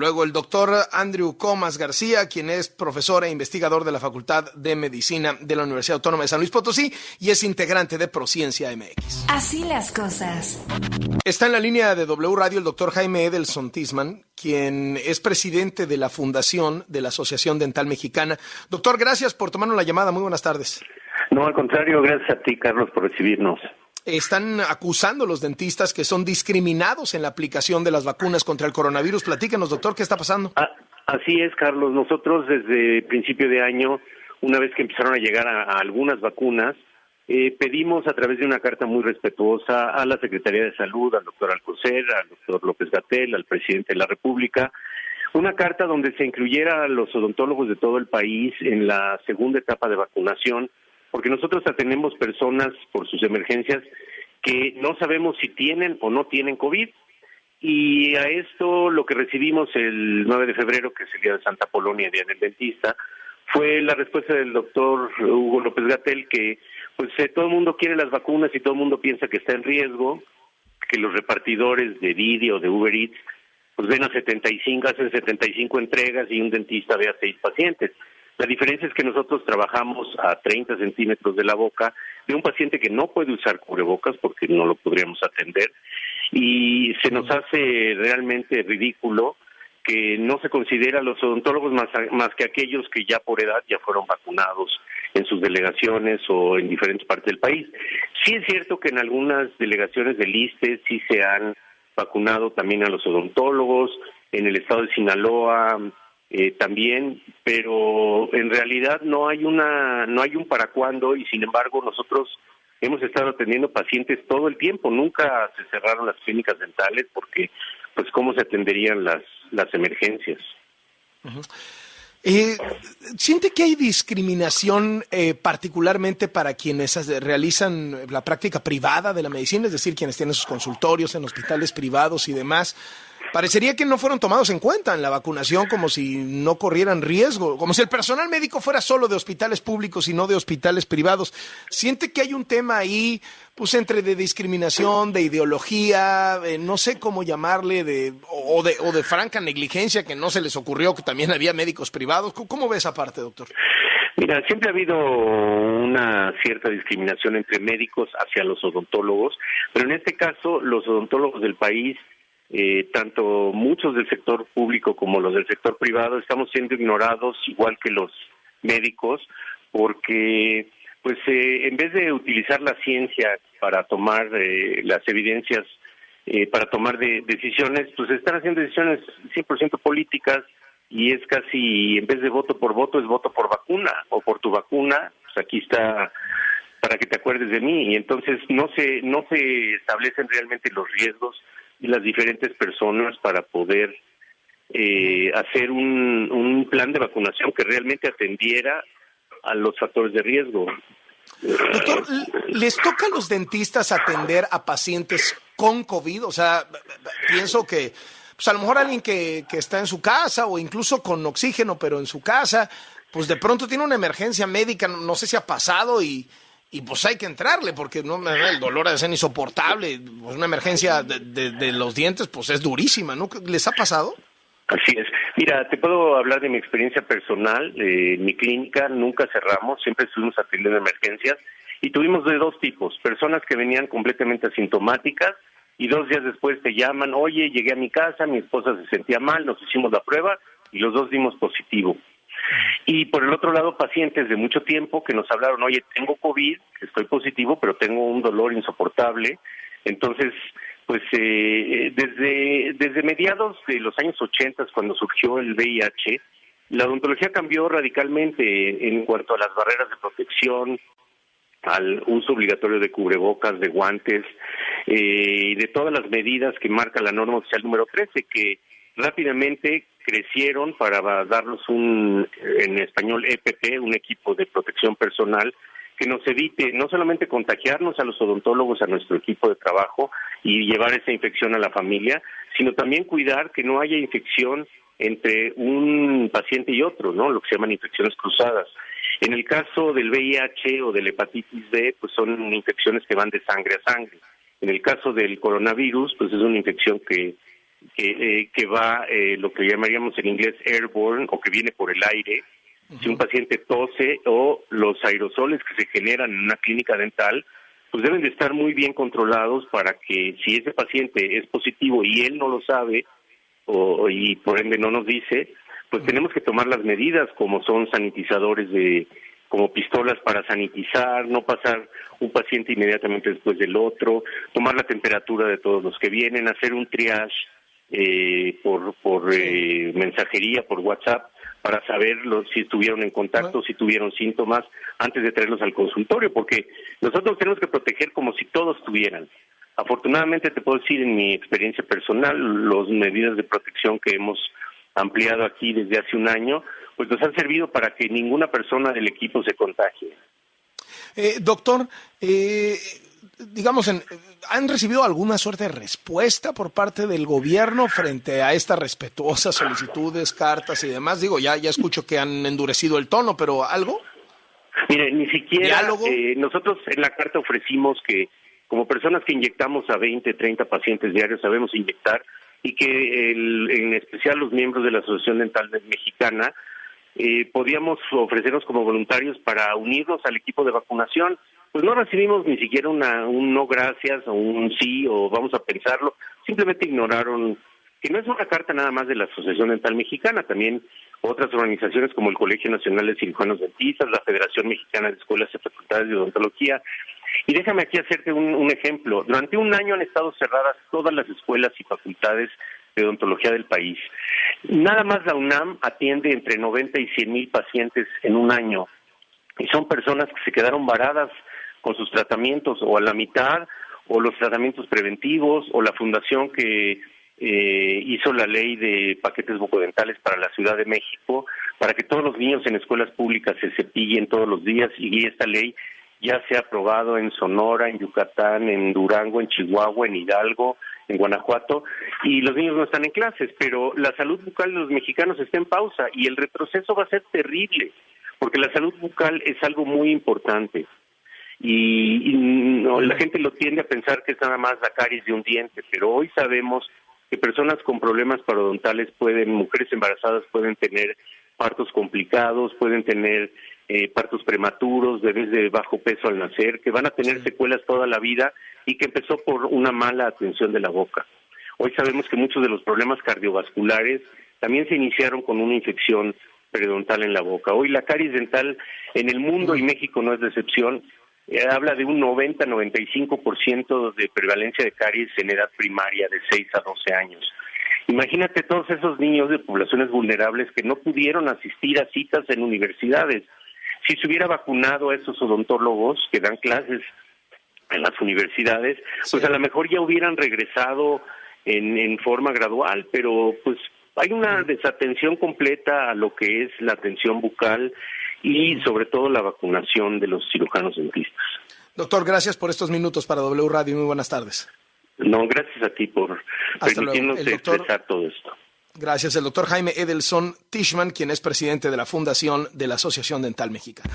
Luego el doctor Andrew Comas García, quien es profesor e investigador de la Facultad de Medicina de la Universidad Autónoma de San Luis Potosí y es integrante de Prociencia MX. Así las cosas. Está en la línea de W Radio el doctor Jaime Edelson Tisman, quien es presidente de la Fundación de la Asociación Dental Mexicana. Doctor, gracias por tomarnos la llamada. Muy buenas tardes. No, al contrario, gracias a ti, Carlos, por recibirnos. Están acusando a los dentistas que son discriminados en la aplicación de las vacunas contra el coronavirus. Platícanos, doctor, ¿qué está pasando? Así es, Carlos. Nosotros desde principio de año, una vez que empezaron a llegar a algunas vacunas, pedimos a través de una carta muy respetuosa a la Secretaría de Salud, al doctor Alcocer, al doctor López-Gatell, al presidente de la República, una carta donde se incluyera a los odontólogos de todo el país en la segunda etapa de vacunación, porque nosotros atendemos personas por sus emergencias que no sabemos si tienen o no tienen COVID. Y a esto lo que recibimos el 9 de febrero, que es el Día de Santa Polonia, Día del Dentista, fue la respuesta del doctor Hugo López-Gatell que pues todo el mundo quiere las vacunas y todo el mundo piensa que está en riesgo, que los repartidores de Didi o de Uber Eats pues hacen 75 entregas y un dentista ve a 6 pacientes. La diferencia es que nosotros trabajamos a 30 centímetros de la boca de un paciente que no puede usar cubrebocas porque no lo podríamos atender y se nos hace realmente ridículo que no se considera a los odontólogos más que aquellos que ya por edad ya fueron vacunados en sus delegaciones o en diferentes partes del país. Sí es cierto que en algunas delegaciones del ISSSTE sí se han vacunado también a los odontólogos, en el estado de Sinaloa también, pero en realidad no hay un para cuándo y sin embargo nosotros hemos estado atendiendo pacientes todo el tiempo, nunca se cerraron las clínicas dentales porque pues cómo se atenderían las emergencias. Uh-huh. ¿Siente que hay discriminación particularmente para quienes realizan la práctica privada de la medicina, es decir, quienes tienen sus consultorios en hospitales privados y demás? Parecería que no fueron tomados en cuenta en la vacunación como si no corrieran riesgo, como si el personal médico fuera solo de hospitales públicos y no de hospitales privados. ¿Siente que hay un tema ahí, pues entre de discriminación, de ideología, no sé cómo llamarle, o de franca negligencia que no se les ocurrió que también había médicos privados? ¿Cómo ve esa parte, doctor? Mira, siempre ha habido una cierta discriminación entre médicos hacia los odontólogos, pero en este caso los odontólogos del país, tanto muchos del sector público como los del sector privado, estamos siendo ignorados igual que los médicos, porque pues en vez de utilizar la ciencia para tomar las evidencias, para tomar decisiones, pues están haciendo decisiones 100% políticas y es casi, en vez de voto por voto, es voto por vacuna o por tu vacuna, pues aquí está para que te acuerdes de mí, y entonces no se establecen realmente los riesgos y las diferentes personas para poder hacer un plan de vacunación que realmente atendiera a los factores de riesgo. Doctor, ¿les toca a los dentistas atender a pacientes con COVID? O sea, pienso que pues a lo mejor alguien que está en su casa o incluso con oxígeno, pero en su casa, pues de pronto tiene una emergencia médica, no sé si ha pasado y pues hay que entrarle porque no el dolor ha de ser insoportable, pues una emergencia de los dientes pues es durísima, ¿no? ¿Les ha pasado? Así es. Mira, te puedo hablar de mi experiencia personal. En mi clínica nunca cerramos, siempre estuvimos atendiendo emergencias y tuvimos de dos tipos, personas que venían completamente asintomáticas y 2 días después te llaman, oye, llegué a mi casa, mi esposa se sentía mal, nos hicimos la prueba y los 2 dimos positivo. Y por el otro lado, pacientes de mucho tiempo que nos hablaron, oye, tengo COVID, estoy positivo, pero tengo un dolor insoportable. Entonces, pues desde mediados de los años 80, cuando surgió el VIH, la odontología cambió radicalmente en cuanto a las barreras de protección, al uso obligatorio de cubrebocas, de guantes, y de todas las medidas que marca la norma oficial número 13, que rápidamente crecieron para darnos en español EPP, un equipo de protección personal, que nos evite no solamente contagiarnos a los odontólogos, a nuestro equipo de trabajo y llevar esa infección a la familia, sino también cuidar que no haya infección entre un paciente y otro, ¿no? Lo que se llaman infecciones cruzadas. En el caso del VIH o de la hepatitis B, pues son infecciones que van de sangre a sangre. En el caso del coronavirus, pues es una infección que que va, lo que llamaríamos en inglés airborne, o que viene por el aire. Si un paciente tose, o los aerosoles que se generan en una clínica dental, pues deben de estar muy bien controlados para que si ese paciente es positivo y él no lo sabe, y por ende no nos dice, pues tenemos que tomar las medidas, como son sanitizadores como pistolas para sanitizar, no pasar un paciente inmediatamente después del otro, tomar la temperatura de todos los que vienen, hacer un triage por mensajería, por WhatsApp, para saber si estuvieron en contacto, si tuvieron síntomas, antes de traerlos al consultorio, porque nosotros tenemos que proteger como si todos tuvieran. Afortunadamente, te puedo decir en mi experiencia personal, las medidas de protección que hemos ampliado aquí desde hace un año, pues nos han servido para que ninguna persona del equipo se contagie. Doctor, digamos, ¿han recibido alguna suerte de respuesta por parte del gobierno frente a estas respetuosas solicitudes, cartas y demás? Digo, ya escucho que han endurecido el tono, pero ¿algo? Mire, ni siquiera ¿Diálogo? Nosotros en la carta ofrecimos que como personas que inyectamos a 20, 30 pacientes diarios sabemos inyectar, y que en especial los miembros de la Asociación Dental Mexicana podíamos ofrecernos como voluntarios para unirnos al equipo de vacunación. Pues no recibimos ni siquiera un no gracias o un sí o vamos a pensarlo. Simplemente ignoraron que no es una carta nada más de la Asociación Dental Mexicana, también otras organizaciones como el Colegio Nacional de Cirujanos Dentistas, la Federación Mexicana de Escuelas y Facultades de Odontología. Y déjame aquí hacerte un ejemplo. Durante un año han estado cerradas todas las escuelas y facultades de odontología del país. Nada más la UNAM atiende entre 90 y 100,000 pacientes en un año. Y son personas que se quedaron varadas con sus tratamientos o a la mitad, o los tratamientos preventivos, o la fundación que hizo la ley de paquetes bucodentales para la Ciudad de México, para que todos los niños en escuelas públicas se cepillen todos los días, y esta ley ya se ha aprobado en Sonora, en Yucatán, en Durango, en Chihuahua, en Hidalgo, en Guanajuato, y los niños no están en clases, pero la salud bucal de los mexicanos está en pausa, y el retroceso va a ser terrible, porque la salud bucal es algo muy importante, y no, la gente lo tiende a pensar que es nada más la caries de un diente, pero hoy sabemos que personas con problemas parodontales mujeres embarazadas pueden tener partos complicados, pueden tener partos prematuros, bebés de bajo peso al nacer, que van a tener secuelas toda la vida y que empezó por una mala atención de la boca. Hoy sabemos que muchos de los problemas cardiovasculares también se iniciaron con una infección periodontal en la boca. Hoy la caries dental en el mundo, y México no es de excepción, habla de un 90-95% de prevalencia de caries en edad primaria de 6 a 12 años. Imagínate todos esos niños de poblaciones vulnerables que no pudieron asistir a citas en universidades. Si se hubiera vacunado a esos odontólogos que dan clases en las universidades, pues a lo mejor ya hubieran regresado en forma gradual, pero pues hay una desatención completa a lo que es la atención bucal y sobre todo la vacunación de los cirujanos dentistas. Doctor, gracias por estos minutos para W Radio. Muy buenas tardes. No, gracias a ti por permitirnos expresar todo esto. Gracias, el doctor Jaime Edelson Tishman, quien es presidente de la Fundación de la Asociación Dental Mexicana.